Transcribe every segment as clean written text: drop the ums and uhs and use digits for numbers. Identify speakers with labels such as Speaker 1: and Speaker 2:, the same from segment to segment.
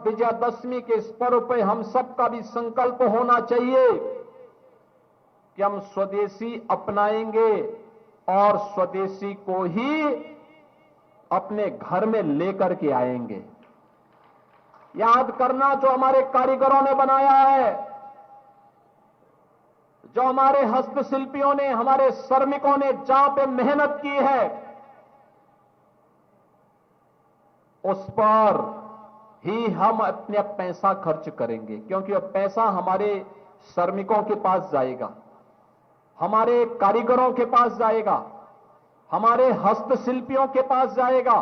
Speaker 1: विजयादशमी के इस पर्व पे हम सबका भी संकल्प होना चाहिए कि हम स्वदेशी अपनाएंगे और स्वदेशी को ही अपने घर में लेकर के आएंगे। याद करना, जो हमारे कारीगरों ने बनाया है, जो हमारे हस्तशिल्पियों ने, हमारे श्रमिकों ने जहां पे मेहनत की है, उस पर ही हम अपने पैसा खर्च करेंगे, क्योंकि अब पैसा हमारे श्रमिकों के पास जाएगा, हमारे कारीगरों के पास जाएगा, हमारे हस्तशिल्पियों के पास जाएगा,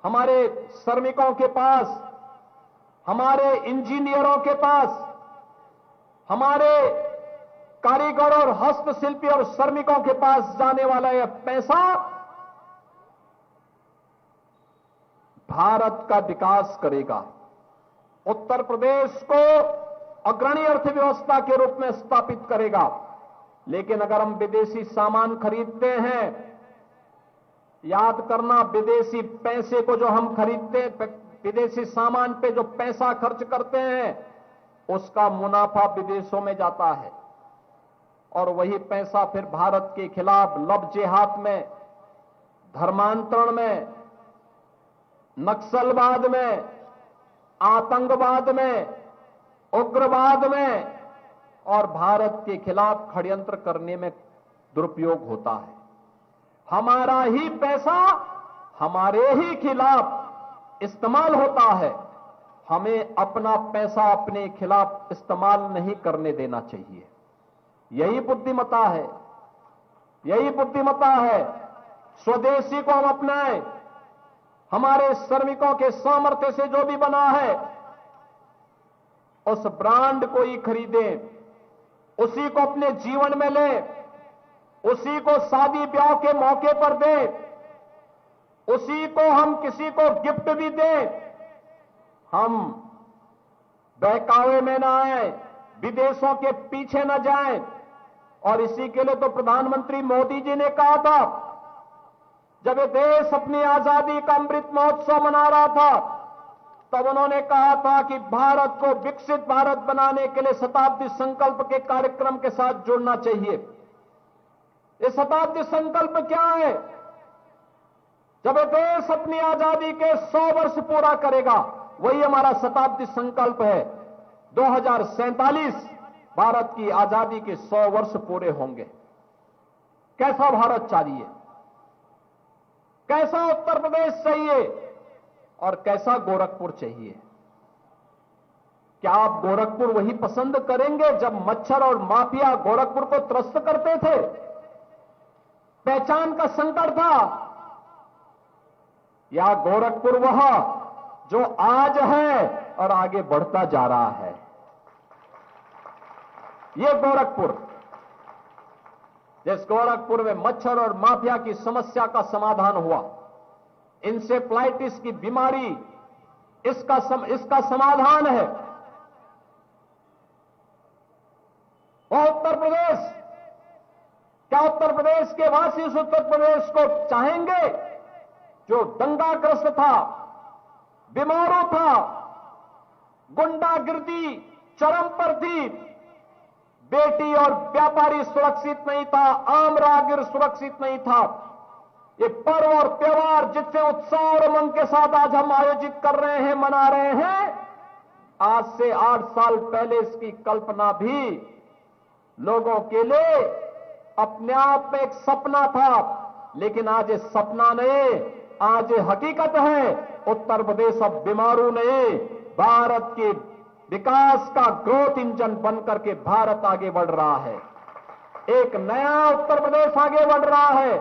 Speaker 1: हमारे श्रमिकों के पास, हमारे इंजीनियरों के पास, हमारे कारीगर और हस्तशिल्पी और श्रमिकों के पास जाने वाला यह पैसा भारत का विकास करेगा, उत्तर प्रदेश को अग्रणी अर्थव्यवस्था के रूप में स्थापित करेगा। लेकिन अगर हम विदेशी सामान खरीदते हैं, याद करना, विदेशी पैसे को जो हम खरीदते हैं, विदेशी सामान पे जो पैसा खर्च करते हैं, उसका मुनाफा विदेशों में जाता है और वही पैसा फिर भारत के खिलाफ लब जिहाद में, धर्मांतरण में, नक्सलवाद में, आतंकवाद में, उग्रवाद में और भारत के खिलाफ षड्यंत्र करने में दुरुपयोग होता है। हमारा ही पैसा हमारे ही खिलाफ इस्तेमाल होता है। हमें अपना पैसा अपने खिलाफ इस्तेमाल नहीं करने देना चाहिए। यही बुद्धिमत्ता है, यही बुद्धिमत्ता है। स्वदेशी को हम अपनाएं, हमारे श्रमिकों के सामर्थ्य से जो भी बना है उस ब्रांड को ही खरीदें, उसी को अपने जीवन में लें, उसी को शादी ब्याह के मौके पर दें, उसी को हम किसी को गिफ्ट भी दें। हम बहकावे में ना आए, विदेशों के पीछे न जाएं। और इसी के लिए तो प्रधानमंत्री मोदी जी ने कहा था, जब ये देश अपनी आजादी का अमृत महोत्सव मना रहा था, तब उन्होंने कहा था कि भारत को विकसित भारत बनाने के लिए शताब्दी संकल्प के कार्यक्रम के साथ जुड़ना चाहिए। ये शताब्दी संकल्प क्या है? जब ये देश अपनी आजादी के 100 वर्ष पूरा करेगा, वही हमारा शताब्दी संकल्प है। 2047 भारत की आजादी के 100 वर्ष पूरे होंगे। कैसा भारत चाहिए, कैसा उत्तर प्रदेश चाहिए और कैसा गोरखपुर चाहिए? क्या आप गोरखपुर वही पसंद करेंगे जब मच्छर और माफिया गोरखपुर को त्रस्त करते थे, पहचान का संकट था? या गोरखपुर वह जो आज है और आगे बढ़ता जा रहा है? ये गोरखपुर, जिस गोरखपुर में मच्छर और माफिया की समस्या का समाधान हुआ, इंसेफ्लाइटिस की बीमारी, इसका समाधान है। और उत्तर प्रदेश, क्या उत्तर प्रदेश के वासी उस उत्तर प्रदेश को चाहेंगे जो दंगाग्रस्त था, बीमारों था, गुंडागिर्दी चरम पर थी, बेटी और व्यापारी सुरक्षित नहीं था, आम राहगीर सुरक्षित नहीं था? ये पर्व और त्योहार जितने उत्साह और उमंग के साथ आज हम आयोजित कर रहे हैं, मना रहे हैं, आज से 8 साल पहले इसकी कल्पना भी लोगों के लिए अपने आप में एक सपना था। लेकिन आज ये सपना नहीं, आज ये हकीकत है। उत्तर प्रदेश अब बीमारू नहीं, भारत के विकास का ग्रोथ इंजन बनकर के भारत आगे बढ़ रहा है। एक नया उत्तर प्रदेश आगे बढ़ रहा है,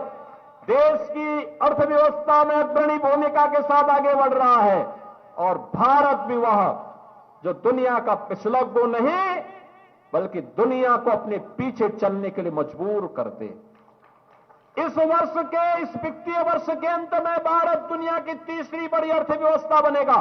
Speaker 1: देश की अर्थव्यवस्था में अग्रणी भूमिका के साथ आगे बढ़ रहा है। और भारत भी वह जो दुनिया का पिछलग्गू नहीं, बल्कि दुनिया को अपने पीछे चलने के लिए मजबूर कर दे। इस वित्तीय वर्ष के अंत में भारत दुनिया की तीसरी बड़ी अर्थव्यवस्था बनेगा।